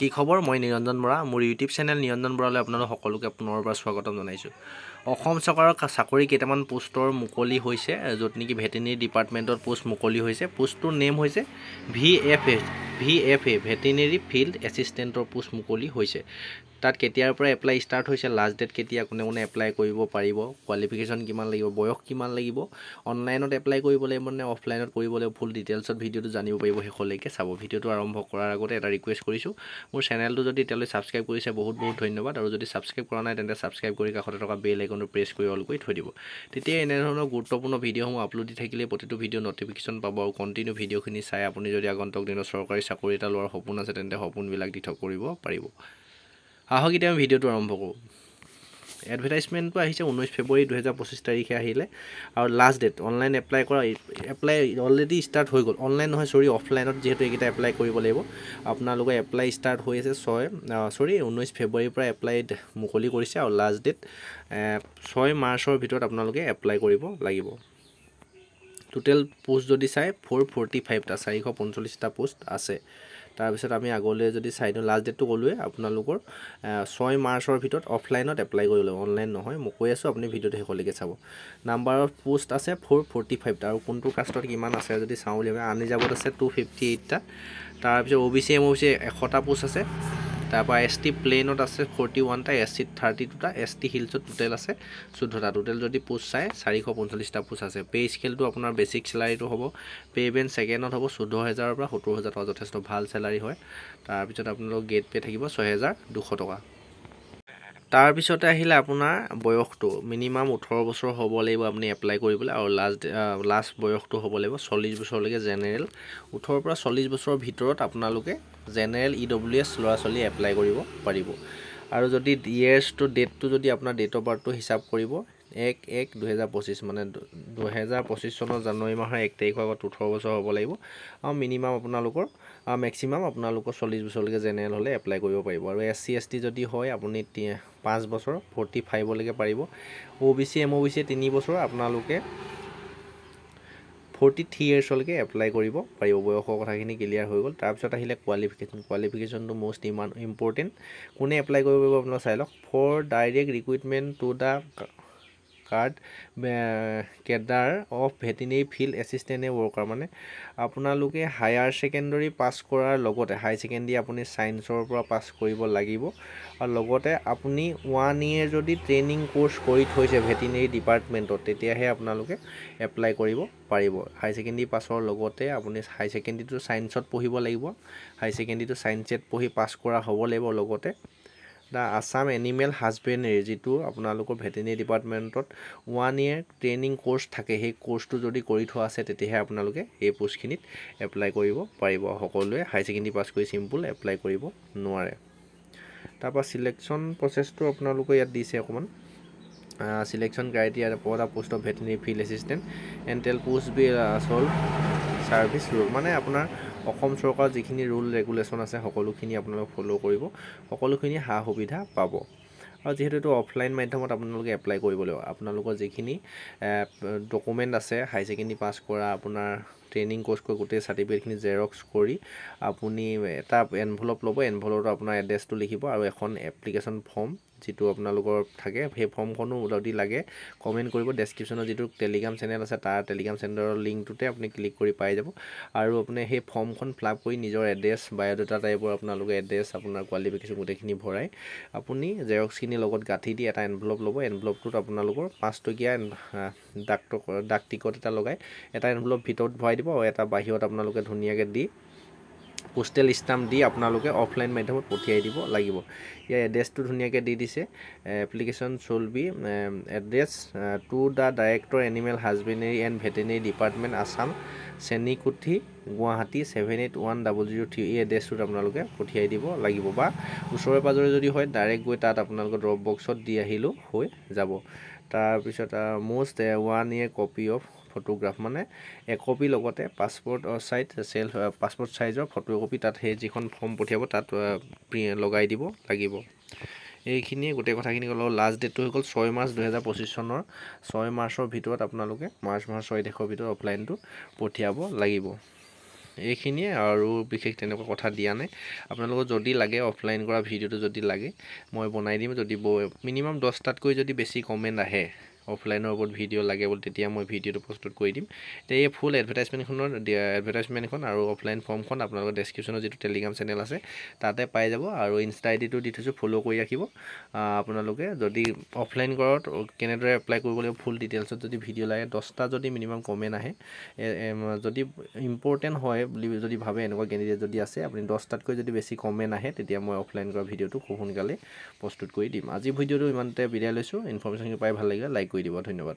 কি খবৰ মই নিৰঞ্জন বৰা মোৰ ইউটিউব চেনেল নিৰঞ্জন বৰালৈ আপোনালোক সকলোকে পুনৰবাৰ স্বাগতম জনাইছোঁ। অসম চৰকাৰৰ চাকৰি কেইটামান পোষ্টৰ মুকলি হৈছে, য'ত নেকি ভেটেনেৰি ডিপাৰ্টমেণ্টত পোষ্ট মুকলি হৈছে। পোষ্টটোৰ নেম হৈছে VFA ভেটেনেৰি ফিল্ড এছিষ্টেণ্টৰ পোষ্ট মুকলি হৈছে। তাত কেতিয়াৰ পৰা এপ্লাই ষ্টাৰ্ট হৈছে, লাষ্ট ডেট কেতিয়া, কোনে কোনে এপ্লাই কৰিব পাৰিব, কোৱালিফিকেশ্যন কিমান লাগিব, বয়স কিমান লাগিব, অনলাইনত এপ্লাই কৰিব লাগিব নে অফলাইনত কৰিব লাগিব, ফুল ডিটেইলছত ভিডিঅ'টো জানিব পাৰিব। শেষলৈকে চাব। ভিডিঅ'টো আৰম্ভ কৰাৰ আগতে এটা ৰিকুৱেষ্ট কৰিছোঁ, মোৰ চেনেলটো যদি এতিয়ালৈ ছাবস্ক্ৰাইব কৰিছে বহুত ধন্যবাদ, আৰু যদি ছাবস্ক্ৰাইব কৰা নাই তেন্তে ছাবস্ক্ৰাইব কৰি কাষতে থকা বেল আইকনটো প্ৰেছ কৰি অল কৰি থৈ দিব। তেতিয়া এনেধৰণৰ গুৰুত্বপূৰ্ণ ভিডিঅ'সমূহ আপলোড দি থাকিলে প্ৰতিটো ভিডিঅ' নটিফিকেশ্যন পাব, আৰু কণ্টিনিউ ভিডিঅ'খিনি চাই আপুনি যদি আগন্তুক দিনত চৰকাৰী চাকৰি এটা লোৱাৰ সপোন আছে তেন্তে সপোনবিলাক দিঠক কৰিব পাৰিব। আহক এতিয়া আমি ভিডিঅ'টো আৰম্ভ কৰোঁ। এডভাৰটাইজমেণ্টটো আহিছে 19 ফেব্ৰুৱাৰী 2025 তাৰিখে আহিলে, আৰু last date online apply already start হৈ গ'ল। অনলাইন নহয়, অফলাইনত যিহেতু এইকেইটা এপ্লাই কৰিব লাগিব। আপোনালোকে এপ্লাই ষ্টাৰ্ট হৈ আছে 19 ফেব্ৰুৱাৰীৰ পৰা এপ্লাইড মুকলি কৰিছে, আৰু লাষ্ট ডেট 6 মাৰ্চৰ ভিতৰত আপোনালোকে এপ্লাই কৰিব লাগিব। টোটেল পোষ্ট যদি চাই 445টা 445টা পোষ্ট আছে। তাৰপিছত আমি আগলৈ যদি চাই দিওঁ, লাষ্ট ডেটটো ক'লোৱে আপোনালোকৰ 6 মাৰ্চৰ ভিতৰত অফলাইনত এপ্লাই কৰিব লাগিব, অনলাইন নহয়। মই কৈ আছোঁ, আপুনি ভিডিঅ'টো শেষলৈকে চাব। নাম্বাৰ অফ পোষ্ট আছে 445টা, আৰু কোনটো কাষ্টত কিমান আছে যদি চাওঁ বুলি ভাবে, আনৰিজাৰ্ভত আছে 258টা। তাৰপিছত OBC MOBC 100টা পোষ্ট আছে। তাৰপৰা ST প্লেইনত আছে 41টা, SC 32টা, ST হিলছত টোটেল আছে 14টা। টোটেল যদি পোষ্ট চাই 445টা পোষ্ট আছে। পে স্কেলটো আপোনাৰ বেছিক চেলাৰীটো হ'ব, পে বেন ছেকেণ্ডত হ'ব 14,000ৰ পৰা 70,000 টকা, যথেষ্ট ভাল চেলাৰী হয়। তাৰপিছত আপোনালোকৰ গেট পে থাকিব 6,200 টকা। তাৰপিছতে আহিলে আপোনাৰ বয়সটো মিনিমাম 18 বছৰ হ'ব লাগিব আপুনি এপ্লাই কৰিবলৈ, আৰু লাষ্ট বয়সটো হ'ব লাগিব 40 বছৰলৈকে জেনেৰেল। 18 পৰা 40 বছৰৰ ভিতৰত আপোনালোকে জেনেৰেল EWS ল'ৰা ছোৱালী এপ্লাই কৰিব পাৰিব। আৰু যদি ডেটটো যদি আপোনাৰ ডেট অফ বাৰ্থটো হিচাপ কৰিব 1/1/2025, মানে 2025 চনৰ জানুৱাৰী মাহৰ 1 তাৰিখৰ আগত 18 বছৰ হ'ব লাগিব, আৰু মিনিমাম মেক্সিমাম আপোনালোকৰ 40 বছৰলৈকে জেনেৰেল হ'লে এপ্লাই কৰিব পাৰিব। আৰু SC ST যদি হয় আপুনি 5 বছৰ 45লৈকে পাৰিব। OBC MOBC 3 বছৰ, আপোনালোকে 43 ইয়াৰ্ছলৈকে এপ্লাই কৰিব পাৰিব। বয়সৰ কথাখিনি ক্লিয়াৰ হৈ গ'ল। তাৰপিছত আহিলে কোৱালিফিকেশ্যনটো মষ্ট ইম্পৰ্টেণ্ট। কোনে এপ্লাই কৰিব পাৰিব আপোনালোকে চাই লওক। For direct recruitment to the cadre of veterinary field assistant worker, মানে আপোনালোকে হায়াৰ ছেকেণ্ডেৰী পাছ কৰাৰ লগতে, হায়াৰ ছেকেণ্ডেৰী আপুনি ছায়েন্সৰ পৰা পাছ কৰিব লাগিব, আৰু লগতে আপুনি 1 year যদি ট্ৰেইনিং কোৰ্চ কৰি থৈছে ভেটেনেৰি ডিপাৰ্টমেণ্টত, তেতিয়াহে আপোনালোকে এপ্লাই কৰিব পাৰিব। হায়াৰ ছেকেণ্ডেৰী পাছৰ লগতে আপুনি হায়াৰ ছেকেণ্ডেৰীটো ছায়েন্সত পঢ়িব লাগিব, হায়াৰ ছেকেণ্ডেৰীটো ছায়েন্সত পঢ়ি পাছ কৰা হ'ব লাগিব। লগতে দ্য আছাম এনিমেল হাজবেণ্ডেৰী, যিটো আপোনালোকৰ ভেটেনেৰি ডিপাৰ্টমেণ্টত 1 year ট্ৰেইনিং কোৰ্চ থাকে, সেই কোৰ্চটো যদি কৰি থোৱা আছে তেতিয়াহে আপোনালোকে এই পোষ্টখিনিত এপ্লাই কৰিব পাৰিব। সকলোৱে হায়াৰ ছেকেণ্ডেৰী পাছ কৰি চিম্পুল এপ্লাই কৰিব নোৱাৰে। তাৰপৰা চিলেকশ্যন প্ৰচেছটো আপোনালোকে ইয়াত দিছে অকণমান। Selection criteria for the post of veterinary field assistant এণ্টেল post be solve service rule, মানে আপোনাৰ অসম চৰকাৰৰ যিখিনি ৰুল ৰেগুলেশ্যন আছে সকলোখিনি আপোনালোকে ফ'ল' কৰিব, সকলোখিনি সা সুবিধা পাব। আৰু যিহেতু এইটো অফলাইন মাধ্যমত আপোনালোকে এপ্লাই কৰিব লাগিব, আপোনালোকৰ যিখিনি ডকুমেণ্ট আছে, হায়াৰ ছেকেণ্ডেৰী পাছ কৰা, আপোনাৰ ট্ৰেইনিং কোৰ্চ কৰি গোটেই চাৰ্টিফিকেটখিনি জেৰক্স কৰি আপুনি এটা এনভেলপ ল'ব। এনভেলপত আপোনাৰ এড্ৰেছটো লিখিব, আৰু এখন এপ্লিকেশ্যন ফৰ্ম যিটো আপোনালোকৰ থাকে, সেই ফৰ্মখনো যদি লাগে কমেণ্ট কৰিব। ডেছক্ৰিপশ্যনত যিটো টেলিগ্ৰাম চেনেল আছে, তাৰ টেলিগ্ৰাম চেনেলৰ লিংকটোতে আপুনি ক্লিক কৰি পাই যাব, আৰু আপুনি সেই ফৰ্মখন ফিল আপ কৰি নিজৰ এড্ৰেছ, বায়'ডাটা টাইপৰ আপোনালোকে এড্ৰেছ, আপোনাৰ কোৱালিফিকেশ্যন গোটেইখিনি ভৰাই আপুনি জেৰক্সখিনি লগত গাঁঠি দি এটা এনভেলপ ল'ব। এনভেলপটোত আপোনালোকৰ 5 টকীয়া ডাক টিকট এটা লগাই এটা এনভেলপ ভিতৰত ভৰাই দিব, আৰু এটা বাহিৰত আপোনালোকে ধুনীয়াকৈ দি পোষ্টেল ষ্টাম্প দি আপোনালোকে অফলাইন মাধ্যমত পঠিয়াই দিব লাগিব। ইয়াৰ এড্ৰেছটো ধুনীয়াকৈ দি দিছে। এপ্লিকেশ্যন শ্বুল be address to the director animal husbandry and veterinary department, Assam, Chenikuthi, Guwahati 781003। এই এড্ৰেছটোত আপোনালোকে পঠিয়াই দিব লাগিব, বা ওচৰে পাঁজৰে যদি হয় ডাইৰেক্ট গৈ তাত আপোনালোকে ড্ৰপ বক্সত দি আহিলেও হৈ যাব। তাৰপিছত most 1 year copy of photograph, মানে একপি লগতে পাছপৰ্ট চাইজৰ ফটোকপি, তাত সেই যিখন ফৰ্ম পঠিয়াব তাত লগাই দিব লাগিব। এইখিনিয়ে গোটেই কথাখিনি ক'লোঁ। লাষ্ট ডেটটো হৈ গ'ল 6 মাৰ্চ 2025 চনৰ 6 মাৰ্চৰ ভিতৰত আপোনালোকে মাৰ্চ মাহৰ 6 তাৰিখৰ ভিতৰত অফলাইনটো পঠিয়াব লাগিব। এইখিনিয়ে আৰু বিশেষ তেনেকুৱা কথা দিয়া নাই আপোনালোকক যদি লাগে অফলাইন কৰা ভিডিঅ'টো যদি লাগে মই বনাই দিম যদি মিনিমাম 10টাতকৈ যদি বেছি কমেণ্ট আহে অফলাইনৰ ওপৰত ভিডিঅ' লাগে বুলি তেতিয়া মই ভিডিঅ'টো প্ৰস্তুত কৰি দিম এতিয়া এই ফুল এডভাৰটাইজমেণ্টখন আৰু অফলাইন ফৰ্মখন আপোনালোকৰ ডেছক্ৰিপশ্যনত যিটো টেলিগ্ৰাম চেনেল আছে তাতে পাই যাব আৰু ইনষ্টা আইডিটো দি থৈছোঁ ফ'ল' কৰি ৰাখিব আপোনালোকে যদি অফলাইন কৰাত কেনেদৰে এপ্লাই কৰিব লাগিব ফুল ডিটেইলছত যদি ভিডিঅ' লাগে 10টা যদি মিনিমাম কমেণ্ট আহে যদি ইম্পৰ্টেণ্ট হয় বুলি যদি ভাবে এনেকুৱা কেণ্ডিডেট যদি আছে আপুনি 10টাতকৈ যদি বেছি কমেণ্ট আহে তেতিয়া মই অফলাইন কৰা ভিডিঅ'টো খুব সোনকালে প্ৰস্তুত কৰি দিম আজি ভিডিঅ'টো ইমানতে বিদায় লৈছোঁ ইনফৰ্মেশ্যনখিনি পাই ভাল লাগিলে লাইক কৰি দিব ধন্যবাদ